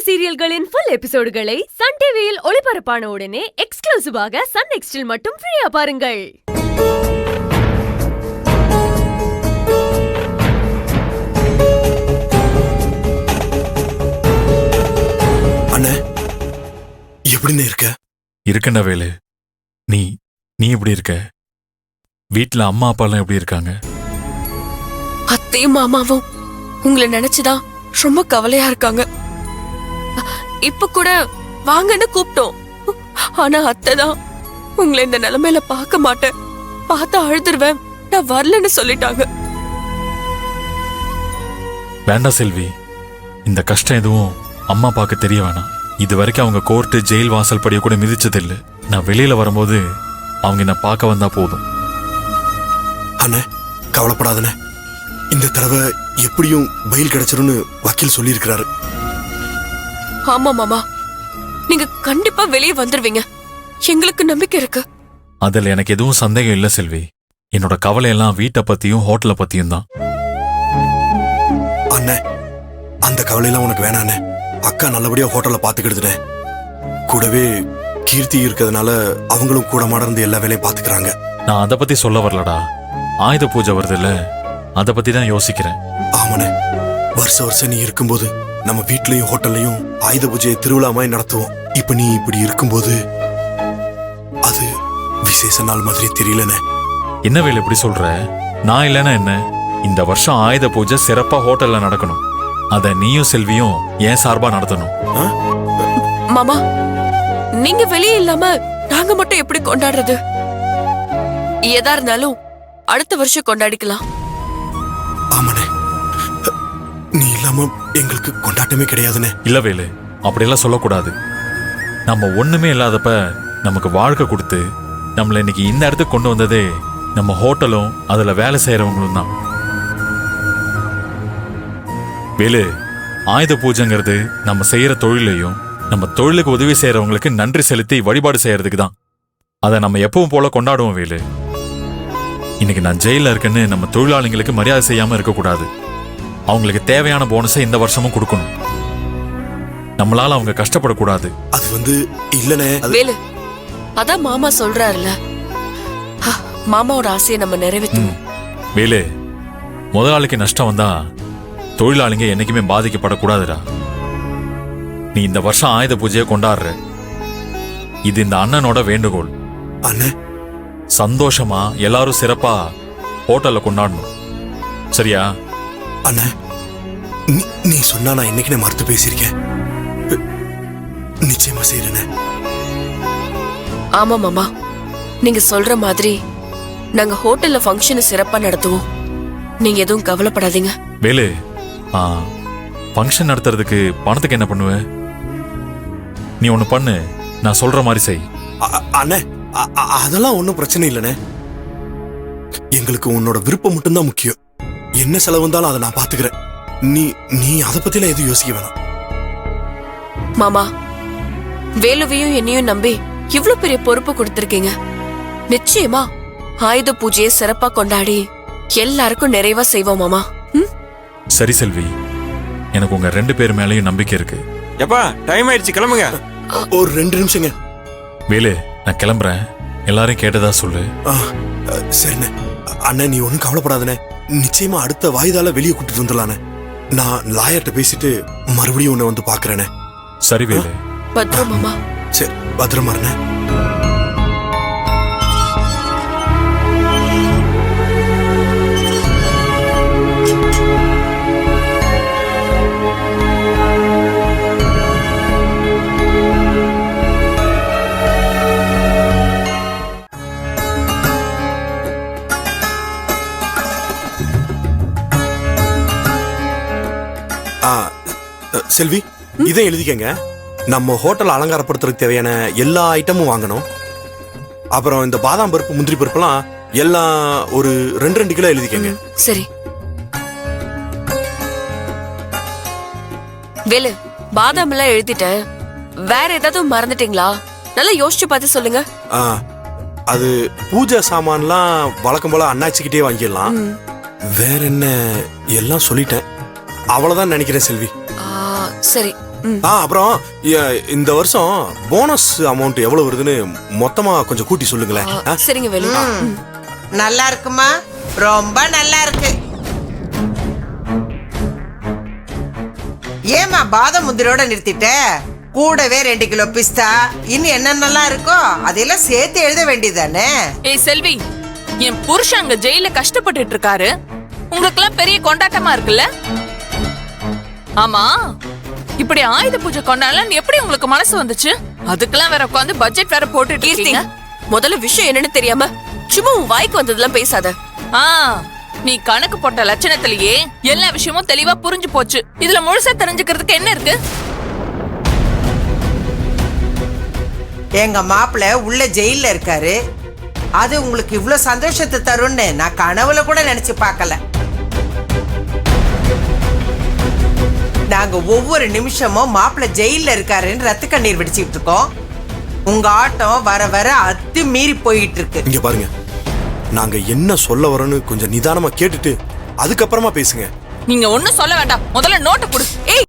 சீரியல்களின் full எபிசோடுகளை Sun டிவியில் ஒளிபரப்பான உடனே எக்ஸ்க்ளூசிவாக சன் நெக்ஸ்டில் மட்டும் ஃப்ரீயா பாருங்கள். அண்ணே, எப்படின்னு இருக்க? இருக்கண்ட வேலு, நீ நீ எப்படி இருக்க? வீட்டுல அம்மா அப்பாலாம் எப்படி இருக்காங்க? அத்தையும் மாமாவும் உங்களை நினைச்சுதான் ரொம்ப கவலையா இருக்காங்க. இப்ப கூட வாங்கன்னு கூப்பிட்டோம். ஆனா அத்தைதான் உங்களை இந்த நிலைமையில பார்க்க மாட்டேன், பார்த்தா அழுதுருவேன், நான் வரலன்னு சொல்லிட்டாங்க. வேண்டாம் செல்வி, இந்த கஷ்டம் எதுவும் அம்மா அப்பாவுக்கு தெரிய வேணாம். இது வரைக்கும் அவங்க கோர்ட்டு ஜெயில் வாசல் படிய கூட மிதிச்சதில்லை. நான் வெளியில வரும்போது அவங்க என்ன பார்க்க வந்தா போதும். அண்ணே, கவலைப்படாதண்ணே. இந்த தடவை எப்படியும் பயில் கிடைச்சிரும்னு வக்கீல் சொல்லி இருக்கிறாரு. ஆமா மாமா, நீங்க கண்டிப்பா வெளியே வந்துருவீங்க, எங்களுக்கு நம்பிக்கை இருக்கு. அதுல எனக்கு எதுவும் சந்தேகம் இல்ல செல்வி. என்னோட கவலை எல்லாம் வீட்டை பத்தியும் ஹோட்டலை பத்தியும் தான். அண்ணே, அந்த கவலையெல்லாம் உனக்கு வேணாண்ணே. அக்கா நல்லபடியா ஹோட்டல்ல பாத்துக்கிடுதுனே. கூடவே கீர்த்தி இருக்கிறதுனால அவங்களும் கூட மாடர்ந்து எல்லா வேலையும் பாத்துக்கிறாங்க. நான் அதை பத்தி சொல்ல வரலடா. ஆயுத பூஜை வருது இல்ல, அதை பத்தி தான் யோசிக்கிறேன். ஆமாண்ணே, வருஷம் நீ இருக்கும்போது நம்ம வீட்லயும் ஹோட்டல்லையும் ஆயுத பூஜையை திருவிழா மாதிரி நடத்துவோம். இப்ப நீ இப்படி இருக்கும்போது அது விசேஷ நாள் மாதிரி தெரியலண்ணே. என்ன வேலை இப்படி சொல்ற? நான் இல்லைன்னா என்ன? இந்த வருஷம் ஆயுத பூஜை சிறப்பா ஹோட்டல்ல நடக்கணும். அத நீயும் செல்வியும் ஏன் சார்பா நடத்தணும். மாமா, நீங்க வெளியே இல்லாம நாங்க மட்டும் எப்படி கொண்டாடுறது? எதா இருந்தாலும் அடுத்த வருஷம் கொண்டாடிக்கலாம். ஆமாண்ணே, நீ இல்லாம எங்களுக்கு கொண்டாட்டமே கிடையாதுண்ணே. இல்ல வேலு, அப்படியெல்லாம் சொல்லக்கூடாது. நம்ம ஒண்ணுமே இல்லாதப்ப நமக்கு வாழ்க்கை கொடுத்து நம்மள இன்னைக்கு இந்த இடத்துக்கு கொண்டு வந்ததே நம்ம ஹோட்டலும் அதுல வேலை செய்யறவங்களும் தான். வேலு, ஆயுத பூஜைங்கிறது நம்ம செய்யற தொழிலையும் நம்ம தொழிலுக்கு உதவி செய்யறவங்களுக்கு நன்றி செலுத்தி வழிபாடு செய்யறதுக்கு தான். அதை நம்ம எப்பவும் போல கொண்டாடுவோம் வேலு. இன்னைக்கு நான் ஜெயில இருக்கேன்னு நம்ம தொழிலாளிகளுக்கு மரியாதை செய்யாம இருக்கக்கூடாது. அவங்களுக்கு தேவையான போனஸை இந்த வருஷமும் கொடுக்கணும். நம்மளால அவங்க கஷ்டப்படக்கூடாது. அது இல்லனே வேலு, அதான் மாமா சொல்றாருல, மாமாவோட ஆசையை நம்ம நிறைவேற்றணும். வேலு, முதலாளிக்கு நஷ்டம் வந்தா தொழிலாளிங்க என்னைக்குமே பாதிக்கப்படக்கூடாதுடா. நீ இந்த வருஷம் ஆயுத பூஜையை கொண்டாடுற, இது இந்த அண்ணனோட வேண்டுகோள். அண்ணே, சந்தோஷமா எல்லாரும் சிறப்பா ஹோட்டல்ல கொண்டாடணும், சரியா? அண்ணே, நீ சொன்னா நான் இன்னைக்கு மறுத்து பேசியிருக்கேன். நிச்சயமா செய்யறேனே. ஆமா மாமா, நீங்க சொல்ற மாதிரி நாங்க ஹோட்டல்ல ஃபங்க்ஷனை சிறப்பா நடத்துவோம். நீங்க எதுவும் கவலைப்படாதீங்க. வேலு, ஃபங்க்ஷன் நடத்துறதுக்கு பணத்துக்கு என்ன பண்ணுவ? நீ ஒண்ணு பண்ணு, நான் சொல்ற மாதிரி செய். அண்ணே, அதெல்லாம் ஒன்றும் பிரச்சனை இல்லைண்ணே. எங்களுக்கு உன்னோட விருப்பம் மட்டும்தான் முக்கியம். என்ன செலவு வந்தாலும் அதை நான் பாத்துக்கிறேன். நீ அதை பத்திலாம் எதுவும் யோசிக்க வேணாம். மாமா, வேலுவையும் என்னையும் நம்பி இவ்வளவு பெரிய பொறுப்பு கொடுத்திருக்கீங்க. நிச்சயமா ஆயுத பூஜையை சிறப்பா கொண்டாடி எல்லாருக்கும் நிறைவா செய்வோம் மாமா. சரி செல்வி, எனக்கு உங்க 2 பேர் மேலயும் நம்பிக்கை இருக்கு. எப்பா, டைம் ஆயிடுச்சு, கிளம்புங்க. ஒரு 2 நிமிஷங்க. வேலு, நான் கிளம்புறேன். எல்லாரும் கேட்டதா சொல்லு. சரிண்ணே. அண்ணே, நீ ஒன்றும் கவலைப்படாதண்ணே. நிச்சயமா அடுத்த வாய்தால வெளியே கூட்டிட்டு வந்துடலானே. நான் லாயர்கிட்ட பேசிட்டு மறுபடியும் உன்னை வந்து பாக்குறேனே. சரி வேலு. பத்திரம் மாமா. சரி, பத்திரமா இருண்ணே. செல்வி, இதை எழுதிக்கங்க. நம்ம ஹோட்டல் அலங்காரப்படுத்துறதுக்கு தேவையான எல்லா ஐட்டமும் வாங்கணும். அப்புறம் இந்த பாதாம் பருப்பு, முந்திரி பருப்புலாம் எல்லாம் ஒரு 2 கிலோ எழுதிக்கங்க. சரி வேலு, பாதாம் எல்லாம் எழுதிட்டேன். வேற ஏதாவது மறந்துட்டீங்களா? நல்லா யோசிச்சு பார்த்து சொல்லுங்க. அது பூஜை சாமான்லாம் வழக்கம் போல அண்ணாச்சிக்கிட்டே வாங்கிடலாம். வேற என்ன, எல்லாம் சொல்லிட்டேன். அவ்வளவுதான் நினைக்கிறேன் செல்வி. சரி. ம். அப்புறம் இந்த வருஷம் போனஸ் அமௌண்ட் எவ்வளவு வருதுன்னு மொத்தமா கொஞ்சம் கூட்டி சொல்லுங்களேன். சரிங்க வேலு. நல்லா இருக்குமா? ரொம்ப நல்லா இருக்கு. ஏமா பாதாம் முந்திரியோட நிறுத்திட்ட? கூடவே 2 கிலோ பிஸ்தா, இன்னும் என்னென்னலாம் இருக்கோ அதெல்லாம் சேர்த்து எழுத வேண்டியதானே? ஏய் செல்வி, என் புருஷன் அங்க ஜெயில கஷ்டப்பட்டுட்டு இருக்காரு, உங்களுக்கெல்லாம் பெரிய கொண்டாட்டமா இருக்குல்ல? ஆமா, இப்படி ஆயுத பூஜை கொண்டாடலாம் எப்படி உங்களுக்கு மனசு வந்துச்சு? அதுக்கெல்லாம் வேற உட்காந்து பட்ஜெட் வேற போட்டுட்டு கீர்த்தி, இருக்கீங்க. முதல்ல விஷயம் என்னன்னு தெரியாம சும்மா உன் வாய்க்கு வந்ததெல்லாம் பேசாத. ஆ, நீ கணக்கு போட்ட லட்சணத்திலேயே எல்லா விஷயமும் தெளிவா புரிஞ்சு போச்சு. இதுல முழுசா தெரிஞ்சுக்கிறதுக்கு என்ன இருக்கு? எங்க மாப்பிள்ள உள்ள ஜெயில இருக்காரு. அது உங்களுக்கு இவ்ளோ சந்தோஷத்தை தரும்னு நான் கனவுல கூட நினைச்சு பார்க்கல. நாங்க ஒவ்வொரு நிமிஷமும் மாப்பிள்ள ஜெயில இருக்காருன்னு ரத்த கண்ணீர் வெடிச்சிட்டு இருக்கோம். உங்க ஆட்டம் வர வர அத்து மீறி போயிட்டு இருக்கு. இங்க பாருங்க, நாங்க என்ன சொல்ல வரோன்னு கொஞ்சம் நிதானமா கேட்டுட்டு அதுக்கப்புறமா பேசுங்க. நீங்க ஒண்ணும் சொல்ல வேண்டாம், முதல்ல நோட்டை கொடு. ஏய்,